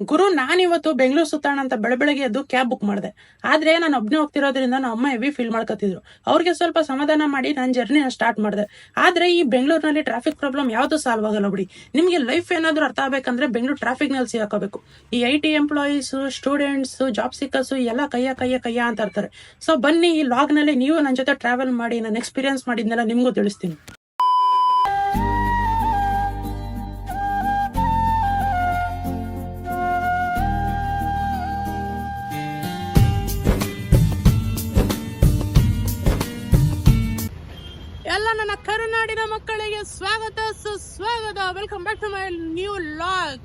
ಗುರು, ನಾನಿವತ್ತು ಬೆಂಗಳೂರು ಸುತ್ತಾಣ ಅಂತ ಬೆಳಗ್ಗೆ ಎದ್ದು ಕ್ಯಾಬ್ ಬುಕ್ ಮಾಡಿದೆ. ಆದ್ರೆ ನಾನು ಒಬ್ಬನೇ ಹೋಗ್ತಿರೋದ್ರಿಂದ ನಮ್ಮ ಅಮ್ಮ ಹೆವಿ ಫೀಲ್ ಮಾಡ್ಕೊತಿದ್ರು. ಅವ್ರಿಗೆ ಸ್ವಲ್ಪ ಸಮಾಧಾನ ಮಾಡಿ ನಾನು ಜರ್ನಿನ ಸ್ಟಾರ್ಟ್ ಮಾಡಿದೆ. ಆದ್ರೆ ಈ ಬೆಂಗಳೂರಿನಲ್ಲಿ ಟ್ರಾಫಿಕ್ ಪ್ರಾಬ್ಲಮ್ ಯಾವ್ದು ಸಾಲ್ವ್ ಆಗಲ್ಲ ಬಿಡಿ. ನಿಮ್ಗೆ ಲೈಫ್ ಏನಾದ್ರು ಅರ್ಥ ಆಗ್ಬೇಕಂದ್ರೆ ಬೆಂಗಳೂರು ಟ್ರಾಫಿಕ್ ನಲ್ಲಿ ಸಿಗಾಕೋಬೇಕು. ಈ IT ಎಂಪ್ಲಾಯೀಸ್, ಸ್ಟೂಡೆಂಟ್ಸ್, ಜಾಬ್ ಸಿಕ್ಕರ್ಸ್ ಎಲ್ಲ ಕಯ್ಯ ಅಂತ ಇರ್ತಾರೆ. ಸೊ ಬನ್ನಿ, ಈ ಲಾಗ್ ನಲ್ಲಿ ನೀವು ನನ್ನ ಜೊತೆ ಟ್ರಾವೆಲ್ ಮಾಡಿ ನಾನು ಎಕ್ಸ್ಪೀರಿಯನ್ಸ್ ಮಾಡಿದ್ನೆಲ್ಲ ನಿಮ್ಗೂ ತಿಳಿಸ್ತೀನಿ. ಎಲ್ಲ ನನ್ನ ಕರುನಾಡಿನ ಮಕ್ಕಳಿಗೆ ಸ್ವಾಗತ, ಸುಸ್ವಾಗತ. Welcome back to my new vlog.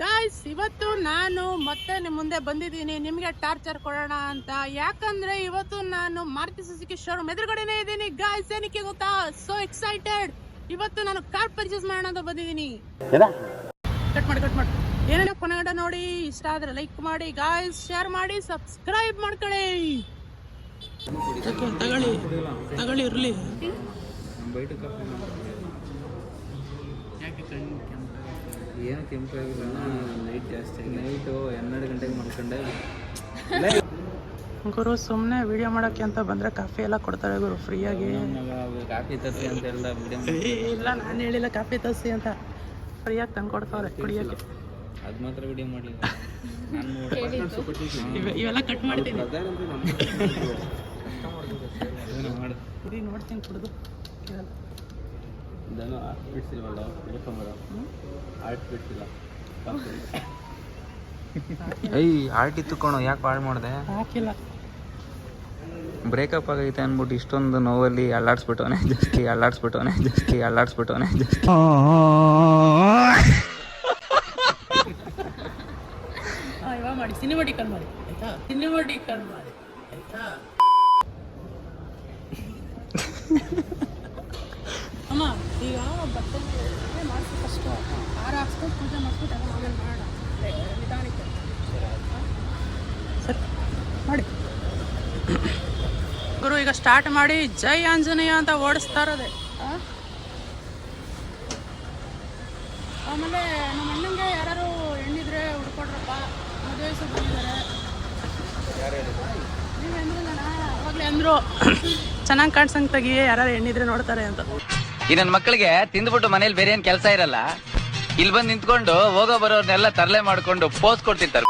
Guys, ಇವತ್ತು ನಾನು ಮತ್ತೆ ನಿಮ್ಮ ಮುಂದೆ ಬಂದಿದ್ದೀನಿ ನಿಮಗೆ ಟಾರ್ಚರ್ ಕೊಡೋಣ ಅಂತ. ಯಾಕಂದ್ರೆ ಇವತ್ತು ನಾನು ಮಾರುತಿ ಸುಜುಕಿ ಶೋರೂಮ್ ಎದುರುಗಡೆನೇ ಇದ್ದೀನಿ ಗಾಯ್ಸ್. ಏನಕ್ಕೆ ಗೊತ್ತಾ? So excited. ಇವತ್ತು ನಾನು ಕಾರ್ ಪರ್ಚೇಸ್ ಮಾಡೋಣ ಅಂತ ಬಂದಿದ್ದೀನಿ. ಕಟ್ ಮಾಡಿ ಏನೇನೋ ಕೊನೆಗಡೆ ನೋಡಿ. ಇಷ್ಟ ಆದ್ರೆ ಲೈಕ್ ಮಾಡಿ ಗಾಯ್ಸ್, ಶೇರ್ ಮಾಡಿ, ಸಬ್ಸ್ಕ್ರೈಬ್ ಮಾಡ್ಕೊಳ್ಳಿ. ತಗೊಳ್ಳಿ ಇರ್ಲಿ. ಏನು ಕೆಂಪಾಗಿಲ್ಲ, ನೈಟ್ ಜಾಸ್ತಿ, ನೈಟು 12 ಗಂಟೆಗೆ ಮಾಡ್ಕೊಂಡೆ. ಗುರು, ಸುಮ್ಮನೆ ವಿಡಿಯೋ ಮಾಡೋಕ್ಕೆ ಅಂತ ಬಂದರೆ ಕಾಫಿ ಎಲ್ಲ ಕೊಡ್ತಾರೆ ಗುರು ಫ್ರೀಯಾಗಿ. ಕಾಫಿ ತರಿಸಿ ಅಂತ ಎಲ್ಲ ವಿಡಿಯೋ ಇಲ್ಲ, ನಾನು ಹೇಳಿಲ್ಲ ಕಾಫಿ ತರಿಸಿ ಅಂತ. ಫ್ರೀಯಾಗಿ ತಂದು ಕೊಡ್ತಾವ್ರೆ ಕುಡಿಯೋಕ್ಕೆ. ಅದು ಮಾತ್ರ ವಿಡಿಯೋ ಮಾಡಿ ಇವೆಲ್ಲ ಕಟ್ ಮಾಡ್ತೀನಿ. ಕುಡಿ ನೋಡ್ತೀನಿ ಕುಡಿದು. ಇದನ್ನು ಬಿಡ್ಸಿಲ್ವಲ್ಲ, ಹಿಡ್ಕೊಂಬರ ಆರ್ಟ್ ಬಿಡ್ಸಿಲ್ಲ. ಆರ್ಟ್ ಇತ್ತು ಕಣೋ, ಯಾಕೆ ಹಾಳು ಮಾಡಿದೆ? ಹಾಕಿಲ್ಲ. ಬ್ರೇಕಪ್ ಆಗೈತೆ ಅಂದ್ಬಿಟ್ಟು ಇಷ್ಟೊಂದು ನೋವಲ್ಲಿ ಅಲ್ಲಾಡ್ಸ್ಬಿಟ್ಟವನೆ ಜಾಸ್ತಿ. ಇವಾಗ ಮಾಡಿ ಸಿನಿಮಾಟಿಕಲ್ ಮಾಡಿ ಆಯ್ತಾ? ಸಿನಿಮಾಟಿಕಲ್ ಮಾಡಿ ಆಯ್ತಾ? ಅಮ್ಮ, ಈಗ ಬಟ್ಟೆ ಮಾಡಿಸಿ ಫಸ್ಟು ಹಾರ ಹಾಕ್ಸ್ಕೊಂಡು ಪೂಜೆ ಮಾಡಿಸ್ಬಿಟ್ಟು ಅದನ್ನು ಆಮೇಲೆ ಮಾಡೋಣ. ನಿಧಾನಕ್ಕೆ ಸರಿ ಮಾಡಿ ಗುರು. ಈಗ ಸ್ಟಾರ್ಟ್ ಮಾಡಿ ಜೈ ಆಂಜನೇಯ ಅಂತ ಓಡಿಸ್ತಾ ಇರೋದೆ. ಆಮೇಲೆ ನಮ್ಮ ಅಣ್ಣಂಗೆ ಯಾರು ಹೆಣ್ಣಿದ್ರೆ ಹುಡ್ಕೊಡ್ರಪ್ಪ, ಮದುವೆ ವಯಸ್ಸು ಬಂದಿದ್ದಾರೆ. ನೀವು ಅಂದ್ರಲ್ಲ, ಅವಾಗಲೇ ಅಂದರು ಚೆನ್ನಾಗಿ ಕಾಣಿಸಂಗೆ ತೆಗಿ, ಯಾರು ಹೆಣ್ಣಿದ್ರೆ ನೋಡ್ತಾರೆ ಅಂತ. ಈ ನನ್ನ ಮಕ್ಕಳಿಗೆ ತಿಂದ್ಬಿಟ್ಟು ಮನೇಲಿ ಬೇರೆ ಏನ್ ಕೆಲಸ ಇರಲ್ಲ, ಇಲ್ಲಿ ಬಂದು ನಿಂತ್ಕೊಂಡು ಹೋಗೋ ಬರೋರ್ನೆಲ್ಲ ತರಲೆ ಮಾಡ್ಕೊಂಡು ಪೋಸ್ ಕೊಡ್ತಿರ್ತಾರೆ.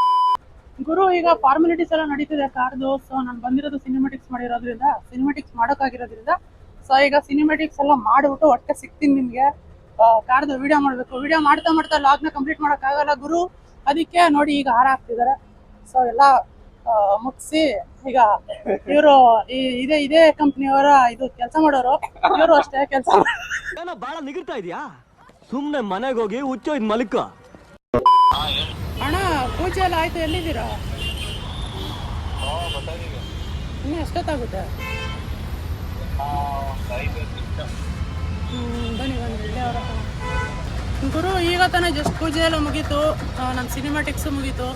ಗುರು, ಈಗ ಫಾರ್ಮಾಲಿಟೀಸ್ ಎಲ್ಲ ನಡೀತಿದೆ ಕಾರ್ದು. ಸೊ ನಾನು ಬಂದಿರೋದು ಸಿನಿಮ್ಯಾಟಿಕ್ಸ್ ಮಾಡಿರೋದ್ರಿಂದ, ಸಿನಿಮ್ಯಾಟಿಕ್ಸ್ ಮಾಡೋಕ್ಕಾಗಿರೋದ್ರಿಂದ, ಸೊ ಈಗ ಸಿನಿಮ್ಯಾಟಿಕ್ಸ್ ಎಲ್ಲ ಮಾಡಿಬಿಟ್ಟು ಒಟ್ಟೆ ಸಿಗ್ತೀನಿ ನಿಮಗೆ. ಕಾರ್ದು ವಿಡಿಯೋ ಮಾಡಬೇಕು. ವಿಡಿಯೋ ಮಾಡ್ತಾ ಲಾಗ್ನ ಕಂಪ್ಲೀಟ್ ಮಾಡೋಕ್ಕಾಗಲ್ಲ ಗುರು. ಅದಕ್ಕೆ ನೋಡಿ ಈಗ ಹಾರ ಹಾಕ್ತಿದ್ದಾರೆ. ಸೊ ಎಲ್ಲ ಮುಗಿಸಿ ಈಗ ಇವರು ಇದೇ ಕಂಪ್ನಿಯವರ ಇದು ಕೆಲಸ ಮಾಡೋರು. ಇವರು ಅಷ್ಟೇ ಕೆಲಸ. ಏನೋ ಬಾಳ ನಿಗಿರ್ತಾ ಇದೆಯಾ? ಸುಮ್ನೆ ಮನೆಗೆ ಹೋಗಿ ಹುಚ್ಚೋಯ್ದು ಮಲ್ಕ. ಅಣ್ಣ, ಪೂಜೆ ಎಲ್ಲ ಆಯ್ತು, ಎಲ್ಲಿದ್ದೀರಾ? ಇನ್ನೂ ಎಷ್ಟೊತ್ತಾಗುತ್ತೆ? ಬನ್ನಿ ಇಲ್ಲೇ ಅವರ ಗುರು. ಈಗ ತಾನೇ ಜಸ್ಟ್ ಪೂಜೆ ಎಲ್ಲ ಮುಗೀತು, ನನ್ನ ಸಿನಿಮ್ಯಾಟಿಕ್ಸು ಮುಗೀತು.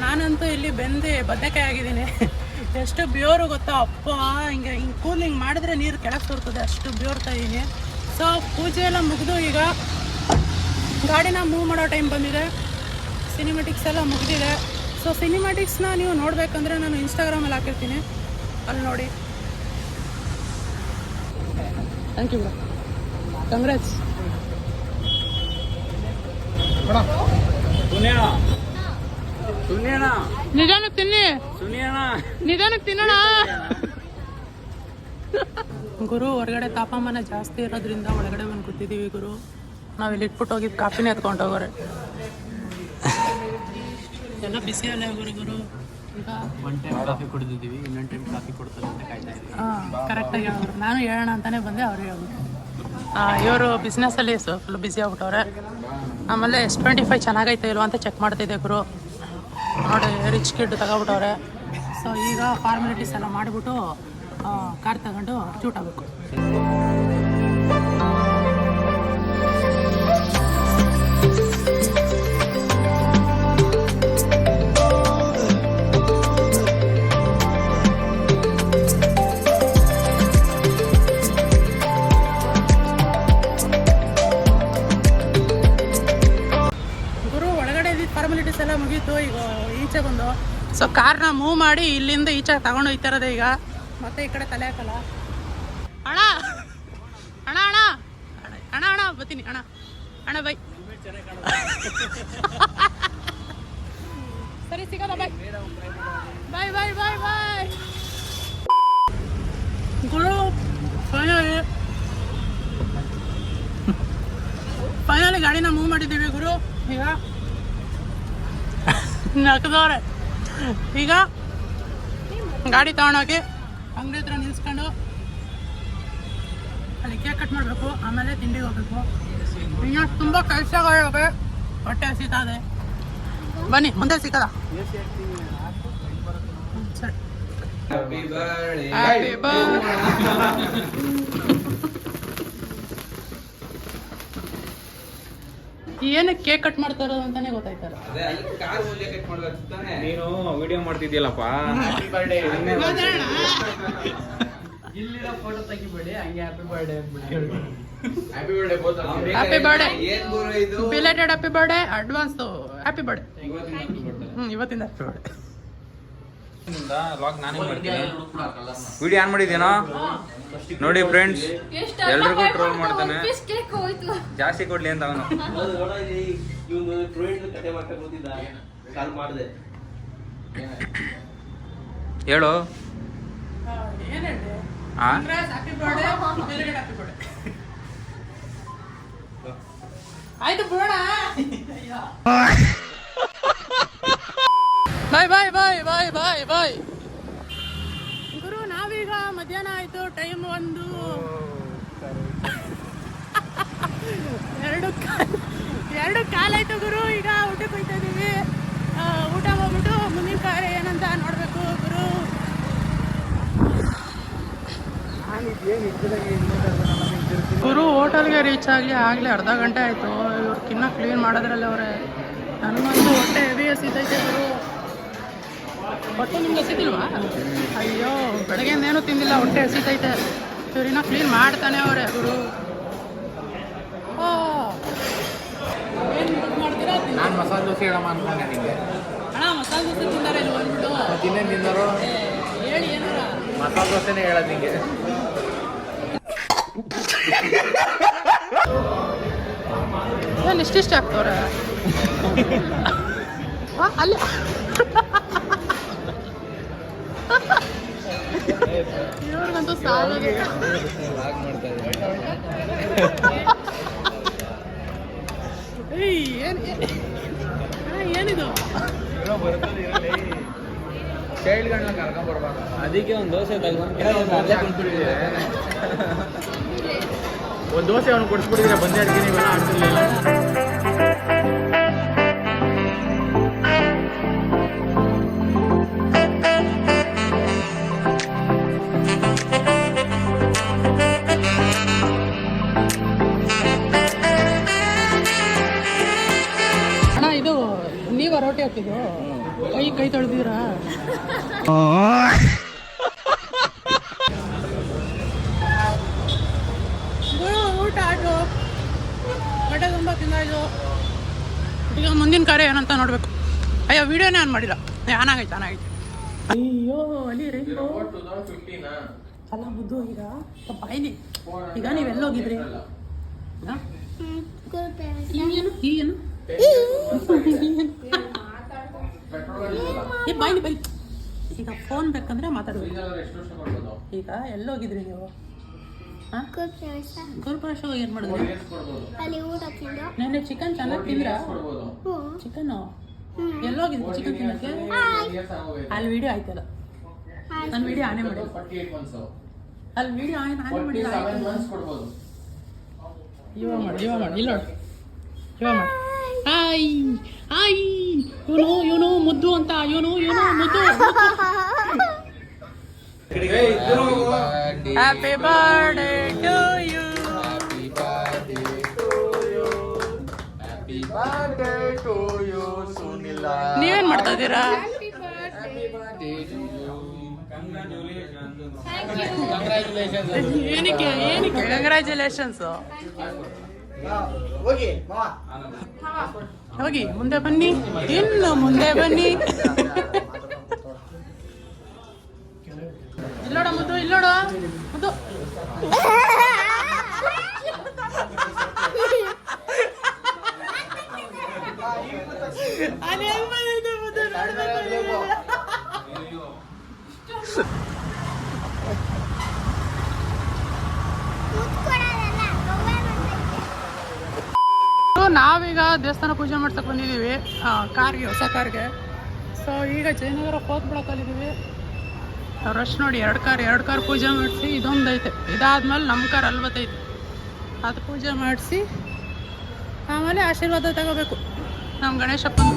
ನಾನಂತೂ ಇಲ್ಲಿ ಬದನೆಕಾಯಿ ಆಗಿದ್ದೀನಿ. ಎಷ್ಟು ಬ್ಯೂರು ಗೊತ್ತಾ ಅಪ್ಪ. ಹಿಂಗೆ ಕೂಲಿಂಗ್ ಮಾಡಿದ್ರೆ ನೀರು ಕೆಳಗೆ ತೋರ್ತದೆ, ಅಷ್ಟು ಬ್ಯೂರ್ತಾ ಇದ್ದೀನಿ. ಸೊ ಪೂಜೆ ಎಲ್ಲ ಮುಗಿದು ಈಗ ಗಾಡಿನ ಮೂವ್ ಮಾಡೋ ಟೈಮ್ ಬಂದಿದೆ. ಸಿನಿಮ್ಯಾಟಿಕ್ಸ್ ಎಲ್ಲ ಮುಗಿದಿದೆ. ಸೊ ಸಿನಿಮ್ಯಾಟಿಕ್ಸ್ನ ನೀವು ನೋಡಬೇಕಂದ್ರೆ ನಾನು ಇನ್ಸ್ಟಾಗ್ರಾಮಲ್ಲಿ ಹಾಕಿರ್ತೀನಿ, ಅಲ್ಲಿ ನೋಡಿ. Thank you bro, congrats. ನಿಧಾನಕ್ಕೆ ತಿನ್ನಿ, ನಿಧಾನಕ್ಕೆ ತಿನ್ನೋಣ. ಗುರು, ಹೊರಗಡೆ ತಾಪಮಾನ ಜಾಸ್ತಿ ಇರೋದ್ರಿಂದ ಒಳಗಡೆ ಬಂದು ಕೂತಿದ್ದೀವಿ ಗುರು. ನಾವು ಇಲ್ಲಿ ಇಟ್ಬಿಟ್ಟು ಹೋಗಿದ್ದು ಕಾಫಿನೇ ಎತ್ಕೊಂಡು ಹೋಗೋರೆ. ಎಲ್ಲ ಬಿಸಿ ಅಲ್ಲೇ ಗುರು. ಈಗ ಒನ್ ಟೈಮ್ ಕಾಫಿ ಕುಡಿದಿದ್ದೀವಿ, ಇನ್ನೊಂದು ಟೈಮ್ ಕಾಫಿ ಕೊಡ್ತಾರೆ ಅಂತ ಕಾಯ್ತಾ ಇದ್ದೀವಿ. ಕರೆಕ್ಟಾಗಿ ಹೇಳಿದ್ರು. ನಾನು ಹೇಳೋಣ ಅಂತಲೇ ಬಂದೆ, ಅವ್ರು ಹೇಳಿದ್ರು. ಇವರು ಬಿಸ್ನೆಸ್ಸಲ್ಲಿ ಫುಲ್ ಬ್ಯುಸಿ ಆಗ್ಬಿಟ್ಟವ್ರೆ. ಆಮೇಲೆ S25 ಚೆನ್ನಾಗೈತೆ ಇಲ್ವ ಅಂತ ಚೆಕ್ ಮಾಡ್ತಿದ್ದೆ ಗುರು. ನೋಡಿ, ರಿಚ್ ಕಿಡ್ ತಗೊಬಿಟ್ಟವ್ರೆ. ಸೊ ಈಗ ಫಾರ್ಮಾಲಿಟೀಸ್ ಎಲ್ಲ ಮಾಡಿಬಿಟ್ಟು ಕಾರ್ ತಗೊಂಡು ಚೂಟ್ ಆಗಬೇಕು. ಫಾರ್ಮಾಲಿಟೀಸ್ ಎಲ್ಲ ಮುಗೀತು. ಈಗ ಈಚೆ ಬಂದು ಸೊ ಕಾರ್ನ ಮೂವ್ ಮಾಡಿ ಇಲ್ಲಿಂದ ಈಚೆ ತಗೊಂಡು ಹೋಗ್ತಾ ಇರೋದೆ ಈಗ. ಮತ್ತೆ ಈ ಕಡೆ ತಲೆ ಹಾಕಲ್ಲ. ಅಣ್ಣ ಅಣ್ಣ ಅಣ್ಣ ಅಣ್ಣ ಅಣ್ಣ ಬರ್ತೀನಿ ಅಣ್ಣ. ಅಣ್ಣ ಬೈ. ಸರಿ ಸಿಗೋದ ಬಾಯ್ ಬಾಯ್ ಬಾಯ್ ಬಾಯ್ ಬಾಯ್. ಗುರು ಫೈನಲಿ ಗಾಡಿನ ಮೂವ್ ಮಾಡಿದ್ದೀವಿ ಗುರು. ಈಗ ನಕ್ಕದವ್ರೆ. ಈಗ ಗಾಡಿ ತಗೊಂಡೋಗಿ ಅಂಗಡಿ ಹತ್ರ ನಿಲ್ಸ್ಕೊಂಡು ಅಲ್ಲಿ ಕೇಕ್ ಕಟ್ ಮಾಡಬೇಕು. ಆಮೇಲೆ ತಿಂಡಿಗೆ ಹೋಗ್ಬೇಕು. ಇನ್ನು ತುಂಬ ಕೆಲಸಗಳಿವೆ. ಹೊಟ್ಟೆ ಹಸಿತಾ ಇದೆ. ಬನ್ನಿ ಮುಂದೆ ಸಿಕ್ಕದ. ಸರಿ ಹ್ಯಾಪಿ ಬರ್ತ್ಡೇ. ಏನಕ್ಕೆ ಕೇಕ್ ಕಟ್ ಮಾಡ್ತಾ ಇರೋದು ಅಂತಾನೆ ಗೊತ್ತಾಯ್ತಲ್ಲ. ನೀನು ವಿಡಿಯೋ ಮಾಡ್ತಿದ್ಯಲ್ಲಪ್ಪ. ಇಲ್ಲಿರೋ ಫೋಟೋ ತೆಗಿಬೇಡಿ, ಹಂಗೆ happy birthday happy birthday belated happy birthday advance happy birthday. ಇವತ್ತಿಂದ ಹ್ಯಾಪಿ ಬರ್ಡೇ. ಲಾಗ್ ನಾನೇ ಮಾಡ್ತೀನಿ. ವಿಡಿಯೋ ಆನ್ ಮಾಡಿದ್ದೀನೋ ನೋಡಿ ಫ್ರೆಂಡ್ಸ್. ಎಲ್ರಿಗೂ ಟ್ರೋಲ್ ಮಾಡ್ತಾನೆ. ಜಾಸ್ತಿ ಕೊಡ್ಲಿ ಅಂತ ಅವನು. ಹೇಳು. ಆಯ್ತು ಬಿಡೋಣ. ಬಾಯ್ ಬಾಯ್ ಬಾಯ್ ಬಾಯ್ ಬಾಯ್ ಬಾಯ್ ಗುರು. ನಾವೀಗ ಮಧ್ಯಾಹ್ನ ಆಯ್ತು. ಟೈಮ್ 2:15 ಆಯ್ತು ಗುರು. ಈಗ ಊಟಕ್ಕೆ ಹೋಗ್ತಾ ಇದೀವಿ. ಊಟ ಹೋಗ್ಬಿಟ್ಟು ಮುಂದಿನ ಕಾರ್ಯ ಏನಂತ ನೋಡ್ಬೇಕು ಗುರು. ಗುರು ಹೋಟೆಲ್ಗೆ ರೀಚ್ ಆಗಿ ಆಗಲೇ ಅರ್ಧ ಗಂಟೆ ಆಯಿತು. ಇವ್ರಕ್ಕಿನ್ನ ಕ್ಲೀನ್ ಮಾಡೋದ್ರಲ್ಲಿ ಅವರೇ. ನನಗಂತೂ ಹೊಟ್ಟೆ ಹೆವಿ ಹಸಿತೈತೆ ಗುರು. ಹೊಟ್ಟೆ ನಿಮ್ಗೆ ಹಸಿತಿಲ್ವಾ? ಅಯ್ಯೋ ಬೆಳಗ್ಗೆಯಿಂದ ಏನೂ ತಿಂದಿಲ್ಲ. ಹೊಟ್ಟೆ ಹಸಿತೈತೆ. ಇವ್ರಿನ್ನ ಕ್ಲೀನ್ ಮಾಡ್ತಾನೆ ಅವರೇ ಗುರು. ಏನು ಮಾಡ್ತೀರಾ? ನಾನು ಮಸಾಲೆ ದೋಸೆ ಹೇಳಮ್ಮ ಅನ್ಕೊಂಡೆ ನಿಮಗೆ. ಅಣ್ಣ ಮಸಾಲೆ ದೋಸೆ ತಿಂದಾರೆ ಇಲ್ಲಿ ಬಂದ್ಬಿಟ್ಟು. ಇನ್ನೇನು ತಿಂದರು? ಹೇಳಿ ಏನಾರ. ಮಸಾಲೆ ದೋಸೆನೇ ಹೇಳೋದು ನಿಮಗೆ. ಏನು ಇಷ್ಟಿಷ್ಟ ಆಗ್ತವ್ರೆ ಅಲ್ಲಿ. ಇವ್ರಿಗಂತೂ ಸಾಲಾಗಿ ಏನಿದು? ಚೈಲ್ಡ್ಗಳನ್ನ ಕರ್ಕೊಂಡ್ಬರ್ಬಾರ್ದು. ಅದಕ್ಕೆ ಒಂದು ದೋಸೆ ಒಂದು ದೋಸೆ ಅವ್ನು ಕೊಡಿಸ್ಬಿಟ್ಟಿದ್ರೆ ಬಂದೇ ಇರ್ತೀನಿ. ಇವೆಲ್ಲ ಆಡ್ತಿರ್ಲಿಲ್ಲ. ಅಣ್ಣ ಇದು ನೀವ ರೋಟಿ ಹಾಕಿದ್ದು? ಕೈ ತೊಳೆದಿರಾ? ಊಟ ಆಯ್ತು. ಹೊಟ್ಟೆ ತುಂಬ ತಿಂದಾಯ್ತು. ಈಗ ಮುಂದಿನ ಕಾರ್ಯ ಏನಂತ ನೋಡ್ಬೇಕು. ಅಯ್ಯೋ ವಿಡಿಯೋನೇ ಆನ್ ಮಾಡಿಲ್ಲ. ಆನ್ ಆಗೈತೆ. ಅಯ್ಯೋ ಅಲ್ಲಿ ರೈತು ಅಲ್ಲ ಬುದ್ದು. ಈಗ ಬಾಯ್ಲಿ ಈಗ ನೀವೆಲ್ಲೋಗಿದ್ರಿ? ಈಗೇನು ಬಾಯ್ಲಿ ಬೈ. ಈಗ ಫೋನ್ ಬೇಕಂದ್ರೆ ಮಾತಾಡ್ಬೇಕು. ಈಗ ಎಲ್ಲೋಗಿದ್ರಿ ನೀವು? ಗುರುಪ್ರವೇಶ ಏನು ಮಾಡಿದ್ರಿ? ನೆನ್ನೆ ಚಿಕನ್ ಚೆನ್ನಾಗಿ ತಿಂದ್ರ? ಚಿಕನ್ನು ಎಲ್ಲೋಗಿದ್ರಿ ಚಿಕನ್ ತಿನ್ನಕ್ಕೆ? ಅಲ್ಲಿ ವಿಡಿಯೋ ಆಯ್ತಲ್ಲ. ನಾನು ವಿಡಿಯೋ ಆನೆ ಮಾಡಿ. ಅಲ್ಲಿ ವಿಡಿಯೋ ಆನೆ ಮಾಡಿ. ಇವಾಗ ಮಾಡಿ ಇಲ್ಲ ನೋಡಿ. ಇವಾಗ ಮಾಡಿ. ಹಾಯ್ ಇವನು ಮುದ್ದು ಅಂತ. ಇವನು ಮುದ್ದು. Happy birthday to you. ನೀವೇನ್ ಮಾಡ್ತಾ ಇದ್ದೀರಾ? ಏನಕ್ಕೆ ಕಂಗ್ರ್ಯಾಚುಲೇಷನ್ಸ್. ಹೋಗಿ ಮುಂದೆ ಬನ್ನಿ, ಇನ್ನು ಮುಂದೆ ಬನ್ನಿ. ಇಲ್ಲೋಡ ಮುದ್ದು, ಇಲ್ಲೋಡ ಮುದ್ದು. ನಾವೀಗ ದೇವಸ್ಥಾನ ಪೂಜೆ ಮಾಡ್ಸಕ್ ಬಂದಿದ್ದೀವಿ ಕಾರ್ಗೆ, ಹೊಸ ಕಾರ್ಗೆ. ಸೊ ಈಗ ಜಯನಗರ 4th ಬ್ಲಾಕಲ್ಲಿ ಇದ್ದೀವಿ. ರಶ್ ನೋಡಿ, ಎರಡು ಕಾರ್ ಪೂಜೆ ಮಾಡಿಸಿ ಇದೊಂದು ಐತೆ. ಇದಾದ್ಮೇಲೆ ನಮ್ಮ ಕಾರ್ ಅಲ್ಲಿ ಬತ್ತೈತೆ, ಅದು ಪೂಜೆ ಮಾಡಿಸಿ ಆಮೇಲೆ ಆಶೀರ್ವಾದ ತಗೋಬೇಕು ನಮ್ಮ ಗಣೇಶಪ್ಪನ.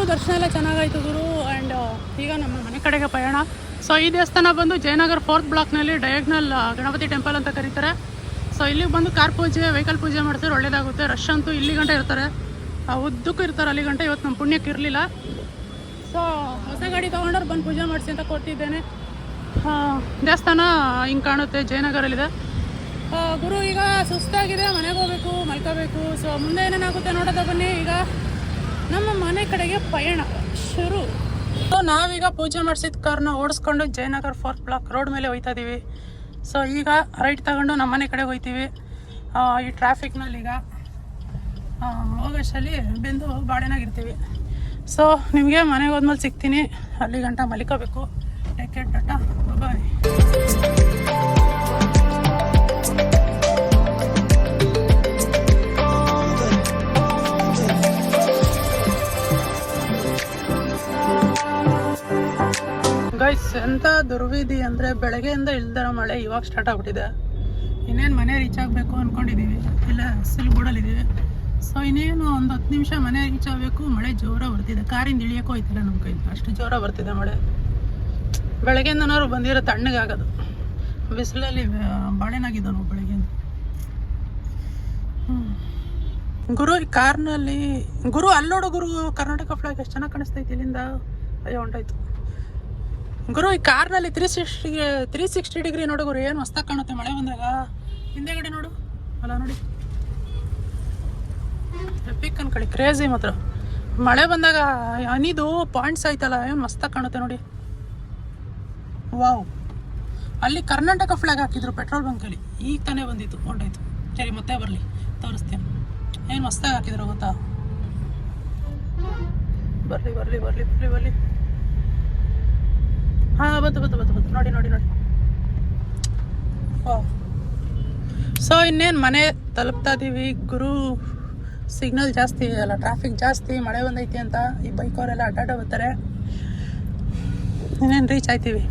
ದರ್ಶನ ಎಲ್ಲ ಚೆನ್ನಾಗಾಯ್ತು ಗುರು. ಆ್ಯಂಡ್ ಈಗ ನಮ್ಮ ಮನೆ ಕಡೆಗೆ ಪಯಣ. ಸೊ ಈ ದೇವಸ್ಥಾನ ಬಂದು ಜಯನಗರ 4th ಬ್ಲಾಕ್ನಲ್ಲಿ ಡಯಾಗ್ನಲ್ ಗಣಪತಿ ಟೆಂಪಲ್ ಅಂತ ಕರೀತಾರೆ. ಸೊ ಇಲ್ಲಿಗೆ ಬಂದು ಕಾರ್ ಪೂಜೆ, ವೆಹಿಕಲ್ ಪೂಜೆ ಮಾಡಿದ್ರೆ ಒಳ್ಳೇದಾಗುತ್ತೆ. ರಶ್ ಅಂತೂ ಇಲ್ಲಿ ಗಂಟೆ ಇರ್ತಾರೆ, ಉದ್ದಕ್ಕೂ ಇರ್ತಾರೆ ಅಲ್ಲಿ ಗಂಟೆ. ಇವತ್ತು ನಮ್ಮ ಪುಣ್ಯಕ್ಕೆ ಇರಲಿಲ್ಲ. ಸೊ ಹೊಸ ಗಾಡಿ ತೊಗೊಂಡವ್ರು ಬಂದು ಪೂಜೆ ಮಾಡಿಸಿ ಅಂತ ಕೊಟ್ಟಿದ್ದೇನೆ. ದೇವಸ್ಥಾನ ಹಿಂಗೆ ಕಾಣುತ್ತೆ, ಜಯನಗರಲ್ಲಿದೆ. ಗುರು ಈಗ ಸುಸ್ತಾಗಿದೆ, ಮನೆಗೆ ಹೋಗ್ಬೇಕು, ಮಲ್ಕೋಬೇಕು. ಸೊ ಮುಂದೆ ಏನೇನಾಗುತ್ತೆ ನೋಡೋದ ಬನ್ನಿ. ಈಗ ನಮ್ಮ ಮನೆ ಕಡೆಗೆ ಪಯಣ ಶುರು. ಸೊ ನಾವೀಗ ಪೂಜೆ ಮಾಡಿಸಿದ ಕಾರ್ನ ಓಡಿಸ್ಕೊಂಡು ಜಯನಗರ 4th ಬ್ಲಾಕ್ ರೋಡ್ ಮೇಲೆ ಹೋಗ್ತಾ ಇದ್ದೀವಿ. ಸೊ ಈಗ ರೈಟ್ ತಗೊಂಡು ನಮ್ಮ ಮನೆ ಕಡೆಗೆ ಹೋಗ್ತೀವಿ. ಈ ಟ್ರಾಫಿಕ್ನಲ್ಲಿ ಈಗ ಹೋಗೋಷ್ಟಲ್ಲಿ ಬೆಂದು ಬಾಳೆನಾಗಿರ್ತೀವಿ. ಸೊ ನಿಮಗೆ ಮನೆಗೆ ಹೋದ್ಮೇಲೆ ಸಿಗ್ತೀನಿ. ಅಲ್ಲಿ ಗಂಟ ಮಲಿಕೋಬೇಕು. ಟೇಕ್ ಕೇರ್, ಟಾಟಾ, ಬಾಯ್. ಗೈಸ್, ಎಂಥ ದುರ್ವಿಧಿ ಅಂದರೆ ಬೆಳಗ್ಗೆಯಿಂದ ಇಲ್ದಿರೋ ಮಳೆ ಇವಾಗ ಸ್ಟಾರ್ಟ್ ಆಗ್ಬಿಟ್ಟಿದೆ. ಇನ್ನೇನು ಮನೆ ರೀಚ್ ಆಗಬೇಕು ಅಂದ್ಕೊಂಡಿದ್ದೀವಿ. ಇಲ್ಲ ಸಿಲ್ಗೂಡಲ್ಲಿದ್ದೀವಿ. ಸೊ ಇನ್ನೇನು ಒಂದು 10 ನಿಮಿಷ ಮನೆ ರೀಚ್ ಆಗಬೇಕು. ಮಳೆ ಜೋರ ಬರ್ತಿದೆ, ಕಾರಿಂದ ಇಳಿಯೋಕ್ಕೂ ಹೋಯ್ತಿಲ್ಲ ನಮ್ಮ ಕೈಲಿ, ಅಷ್ಟು ಜೋರ ಬರ್ತಿದೆ ಮಳೆ. ಬೆಳಗ್ಗೆಯಿಂದನಾದ್ರು ಬಂದಿರೋ ತಣ್ಣಗಾಗೋದು. ಬಿಸಿಲಲ್ಲಿ ಬಾಳೆನಾಗಿದ್ದವು ನಾವು ಬೆಳಗ್ಗೆಯಿಂದ. ಗುರು ಈ ಕಾರ್ನಲ್ಲಿ, ಗುರು ಅಲ್ಲೋಡು ಗುರು, ಕರ್ನಾಟಕ ಫ್ಲಾಗ್ ಎಷ್ಟು ಚೆನ್ನಾಗಿ ಕಾಣಿಸ್ತೈತಿ ಇಲ್ಲಿಂದ. ಅಯ್ಯೋ ಹೊಂಟಾಯ್ತು ಗುರು. ಈ ಕಾರ್ನಲ್ಲಿ 360 ಡಿಗ್ರಿ ನೋಡು ಗುರು, ಏನು ಹೊಸ್ದಾಗಿ ಕಾಣುತ್ತೆ ಮಳೆ ಬಂದಾಗ. ಹಿಂದೆಗಡೆ ನೋಡು, ಅಲ್ಲ ನೋಡಿ, ಎಪಿಕ್ ಅನ್ಕೊಳ್ಳಿ, ಕ್ರೇಜಿ ಮಾತ್ರ. ಮಳೆ ಬಂದಾಗ ಹನಿದು ಪಾಯಿಂಟ್ಸ್ ಆಯ್ತಲ್ಲ, ಏನು ಮಸ್ತಾಗಿ ಕಾಣುತ್ತೆ ನೋಡಿ. ವಾವ್, ಅಲ್ಲಿ ಕರ್ನಾಟಕ ಫ್ಲಾಗ್ ಹಾಕಿದ್ರು ಪೆಟ್ರೋಲ್ ಬಂಕಲ್ಲಿ. ಈಗ ತಾನೇ ಬಂದಿತ್ತು, ಹೊಂಟಾಯ್ತು. ಸರಿ ಮತ್ತೆ ಬರಲಿ, ತೋರಿಸ್ತೇನೆ. ಏನು ಮಸ್ತಾಗಿ ಹಾಕಿದ್ರು ಗೊತ್ತಾ. ಬರಲಿ ಬರಲಿ ಬರಲಿ ಬರಲಿ ಬರಲಿ. ಹಾಂ, ಬತ್ತು ನೋಡಿ ನೋಡಿ ನೋಡಿ. ವಾವ್. ಸೊ ಇನ್ನೇನು ಮನೆ ತಲುಪ್ತಾ ಇದ್ದೀವಿ ಗುರು. ಸಿಗ್ನಲ್ ಜಾಸ್ತಿ ಅಲ್ಲ, ಟ್ರಾಫಿಕ್ ಜಾಸ್ತಿ, ಮಳೆ ಬಂದೈತಿ ಅಂತ ಈ ಬೈಕವರೆಲ್ಲ ಅಡ್ಡಾಡ ಬರ್ತಾರೆ. ಇನ್ನೇನು ರೀಚ್ ಆಯ್ತೀವಿ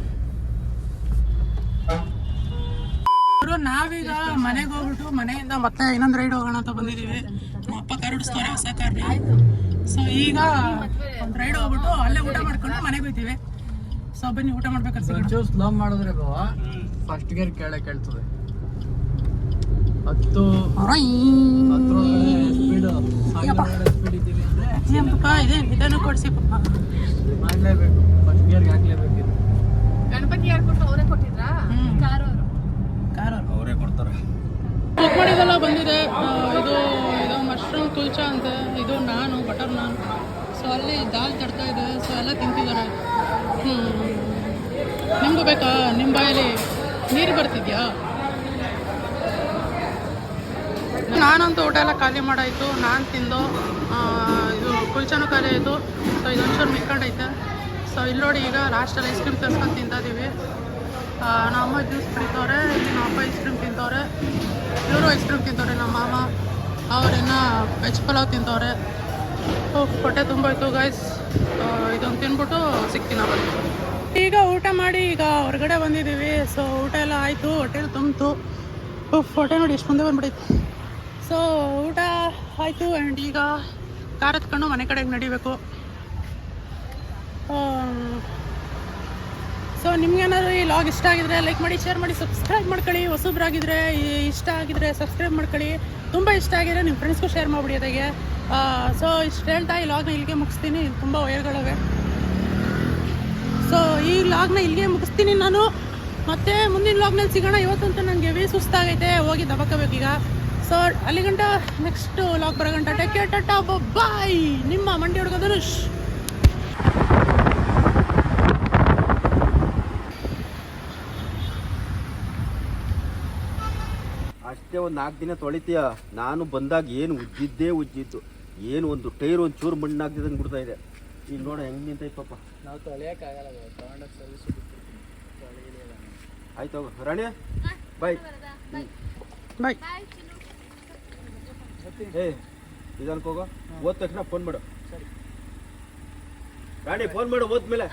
ಗುರು. ನಾವೀಗ ಮನೆಗೆ ಹೋಗ್ಬಿಟ್ಟು ಮನೆಯಿಂದ ಮತ್ತೆ ಇನ್ನೊಂದು ರೈಡ್ ಹೋಗೋಣ ಅಂತ ಬಂದಿದ್ದೀವಿ. ನಮ್ಮ ಅಪ್ಪ ಕಾರ್ ಓಡಿಸ್ತಾರೆ, ಹೊಸ ಕಾರ್. ಸೊ ಈಗ ಒಂದು ರೈಡ್ ಹೋಗ್ಬಿಟ್ಟು ಅಲ್ಲೇ ಊಟ ಮಾಡ್ಕೊಂಡು ಮನೆಗೆ ಹೋಗ್ತೀವಿ. ಸೊ ಬನ್ನಿ ಊಟ ಮಾಡ್ಬೇಕಾದ್ರೆ ಸ್ಲೋ ಮಾಡಿದ್ರೆ ಬಾವ ಫಸ್ಟ್ ಗೇರ್ ಕೆಳಗೆ ಕೇಳ್ತದೆ. 10 ಸ್ಪೀಡ್ ಇದ್ದೀವಿ ಅಂದರೆ ಪಪ್ಪ ಇದೆ ನಿಧಾನ ಕೊಡಿಸಿ ಪಪ್ಪ. ಮಾಡಲೇಬೇಕು, ಫಸ್ಟ್ ಗೇರ್ಗೆ ಹಾಕ್ಲೇಬೇಕು. ಗಣಪತಿ ಯಾರು ಕೊಟ್ಟು ಅವರೇ ಕೊಟ್ಟಿದ್ರಾ? ಕಾರ್ ಅವರೇ ಕೊಡ್ತಾರೆ. ಬುಕ್ ಮಾಡಿದೆಲ್ಲ ಬಂದಿದೆ. ಇದು ಮಶ್ರೂಮ್ ಕುಲ್ಚಾ ಅಂತ, ಇದು ನಾನು ಬಟರ್ ನಾನ್. ಸೊ ಅಲ್ಲಿ ದಾಲ್ ತಡ್ತಾ ಇದೆ. ಸೊ ಎಲ್ಲ ತಿಂತಿದ್ದಾರೆ. ನಿಮಗೂ ಬೇಕಾ? ನಿಮ್ಮ ಬಾಯಲ್ಲಿ ನೀರು ಬರ್ತಿದ್ಯಾ? ನಾನಂತೂ ಊಟ ಎಲ್ಲ ಖಾಲಿ ಮಾಡಾಯಿತು. ನಾನು ತಿಂದು ಇದು ಕುಲ್ಚಾನು ಖಾಲಿ ಆಯಿತು. ಸೊ ಇದೊಂಚೂರು ಮಿಕ್ಕೊಂಡೈತೆ. ಸೊ ಇಲ್ಲಿ ನೋಡಿ, ಈಗ ಲಾಸ್ಟಲ್ಲಿ ಐಸ್ ಕ್ರೀಮ್ ತರ್ಸ್ಕೊಂಡು ತಿಂತಾಯಿದ್ದೀವಿ. ನಮ್ಮ ಜ್ಯೂಸ್ ಕುಡಿತವ್ರೆ, ಇಲ್ಲಿ ನಮ್ಮ ಅಪ್ಪ ಐಸ್ ಕ್ರೀಮ್ ತಿಂತವ್ರೆ, ಇವರು ಐಸ್ ಕ್ರೀಮ್ ತಿಂತವ್ರೆ. ನಮ್ಮ ಮಾಮ ಅವರಿನ್ನ ವೆಜ್ ಪಲಾವ್ ತಿಂತವ್ರೆ. ಹೊಟ್ಟೆ ತುಂಬೋಯ್ತು ಗಾಯ್ಸ್. ಇದೊಂದು ತಿನ್ಬಿಟ್ಟು ಸಿಗ್ತೀನಿ ಅವತ್ತು. ಈಗ ಊಟ ಮಾಡಿ ಈಗ ಹೊರಗಡೆ ಬಂದಿದ್ದೀವಿ. ಸೊ ಊಟ ಎಲ್ಲ ಆಯಿತು, ಹೊಟ್ಟೆ ತುಂಬಿತು. ಹೊಟ್ಟೆ ನೋಡಿ ಎಷ್ಟು ಮುಂದೆ ಬಂದ್ಬಿಟ್ಟೈತಿ. ಸೊ ಊಟ ಆಯಿತು ಆ್ಯಂಡ್ ಈಗ ಕಾರ್ ಹತ್ಕೊಂಡು ಮನೆ ಕಡೆಗೆ ನಡಿಬೇಕು. ಸೊ ನಿಮ್ಗೇನಾದ್ರು ಈ ಲಾಗ್ ಇಷ್ಟ ಆಗಿದ್ರೆ ಲೈಕ್ ಮಾಡಿ, ಶೇರ್ ಮಾಡಿ, ಸಬ್ಸ್ಕ್ರೈಬ್ ಮಾಡ್ಕೊಳ್ಳಿ. ಹೊಸಬ್ರಾಗಿದ್ದರೆ ಇಷ್ಟ ಆಗಿದ್ರೆ ಸಬ್ಸ್ಕ್ರೈಬ್ ಮಾಡ್ಕೊಳ್ಳಿ. ತುಂಬ ಇಷ್ಟ ಆಗಿದ್ರೆ ನಿಮ್ಮ ಫ್ರೆಂಡ್ಸ್ಗೂ ಶೇರ್ ಮಾಡಿಬಿಡಿ ಅದಾಗೆ. ಸೊ ಇಷ್ಟು ಹೇಳ್ತಾ ಈ ಲಾಗ್ನ ಇಲ್ಲಿಗೆ ಮುಗಿಸ್ತೀನಿ. ತುಂಬ ವಯರ್ಗಳಿವೆ. ಸೊ ಈ ಲಾಗ್ನ ಇಲ್ಲಿಗೆ ಮುಗಿಸ್ತೀನಿ ನಾನು. ಮತ್ತೆ ಮುಂದಿನ ಲಾಗ್ನಲ್ಲಿ ಸಿಗೋಣ. ಇವತ್ತಂತೂ ನನಗೆ ಹೆವಿ ಸುಸ್ತಾಗೈತೆ, ಹೋಗಿ ದಬಕಬೇಕೀಗ. ಸೊ ಅಲ್ಲಿಗಂಟ ನೆಕ್ಸ್ಟ್ ಲಾಗ್ ಬರೋಗಂಟ ಟೇಕ್ ಕೇರ್, ಟಾಟಾ ಬಾಯ್. ನಿಮ್ಮ ಮಂಡಿ ಹುಡುಗ ಧನುಷ್. ಅಷ್ಟೇ ಒಂದು 4 ದಿನ ತೊಳಿತೀಯ. ನಾನು ಬಂದಾಗ ಏನು ಉಜ್ಜಿದ್ದು ಏನು ಒಂದು ಟೈರ್ ಒಂದು ಚೂರು ಮಣ್ಣಾಗ್ದಿದಂಗೆ ಬಿಡ್ತಾ ಇದೆ. ಈಗ ನೋಡ ಹೆಂಗೆ ನಿಂತೈತೆ ಪಾಪ. ನಾವು ತೊಳೆಯೋಕ್ಕಾಗಲ್ಲ, ತಗೊಂಡೋಗಿ ಸರ್ವಿಸ್ ಆಯ್ತು ರಾಣಿ ಬಾಯ್ ಬಾಯ್. ಏ ನಿಧಾನಕ್ಕೆ ಹೋಗೋ. ಓದ್ ತಕ್ಷಣ ಫೋನ್ ಮಾಡು. ರಾಣಿ ಫೋನ್ ಮಾಡು ಹೋದ್ಮೇಲೆ.